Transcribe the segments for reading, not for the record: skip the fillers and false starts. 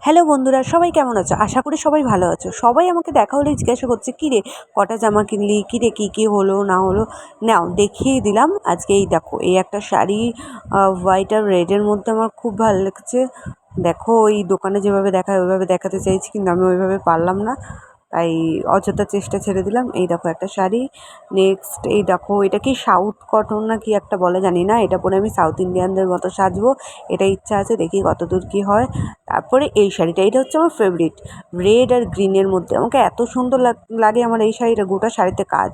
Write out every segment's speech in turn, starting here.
Hello বন্ধুরা, সবাই কেমন আছো? আশা করি সবাই ভালো আছো। সবাই আমাকে দেখা হলেই জিজ্ঞাসা করছে, কী রে কটা জামা কিনলি, কী রে কী কী হলো না হলো। নাও দেখিয়ে দিলাম। আজকে এই দেখো, এই একটা শাড়ি হোয়াইট আর রেডের মধ্যে আমার খুব ভালো লাগছে। দেখো, ওই দোকানে যেভাবে দেখায় ওইভাবে দেখাতে চাইছি, কিন্তু আমি ওইভাবে পারলাম না, তাই অযথা চেষ্টা ছেড়ে দিলাম। এই দেখো একটা শাড়ি। নেক্সট এই দেখো, এটা কি সাউথ কটন না কি একটা বলে জানি না, এটা পরে আমি সাউথ ইন্ডিয়ানদের মতো সাজবো, এটা ইচ্ছা আছে, দেখি কতদূর কী হয়। তারপরে এই শাড়িটা, এটা হচ্ছে আমার ফেভারিট, রেড আর গ্রিনের মধ্যে আমাকে এত সুন্দর লাগে আমার এই শাড়িটা, গোটা শাড়িতে কাজ।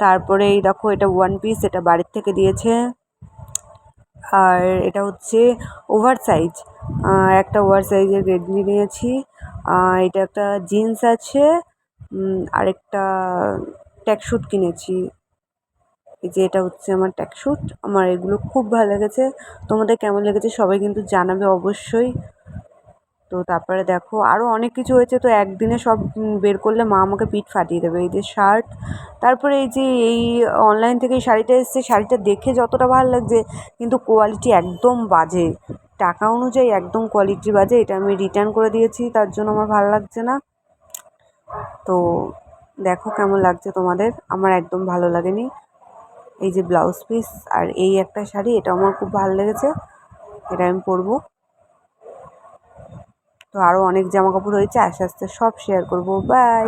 তারপরে এই দেখো, এটা ওয়ান পিস, এটা বাড়ির থেকে দিয়েছে। আর এটা হচ্ছে ওভার সাইজ, একটা ওভার সাইজের গেঞ্জি নিয়েছি। এটা একটা জিন্স আছে, আরেকটা ট্যাকস্যুট কিনেছি। এই যে এটা হচ্ছে আমার ট্যাকস্যুট, আমার এগুলো খুব ভালো লেগেছে। তোমাদের কেমন লেগেছে সবাই কিন্তু জানাবে অবশ্যই। তো তারপরে দেখো আরও অনেক কিছু হয়েছে, তো একদিনে সব বের করলে মা আমাকে পিঠ ফাটিয়ে দেবে। এই যে শার্ট, তারপরে এই যে এই অনলাইন থেকে এই শাড়িটা এসছে, শাড়িটা দেখে যতটা ভালো লাগছে কিন্তু কোয়ালিটি একদম বাজে, টাকা অনুযায়ী একদম কোয়ালিটি বাজে। এটা আমি রিটার্ন করে দিয়েছি, তার জন্য আমার ভালো লাগছে না। তো দেখো কেমন লাগছে তোমাদের, আমার একদম ভালো লাগেনি। এই যে ব্লাউজ পিস আর এই একটা শাড়ি, এটা আমার খুব ভালো লেগেছে, এটা আমি পরবো। তো আরও অনেক জামা কাপড় হয়েছে, আস্তে আস্তে সব শেয়ার করবো। বাই।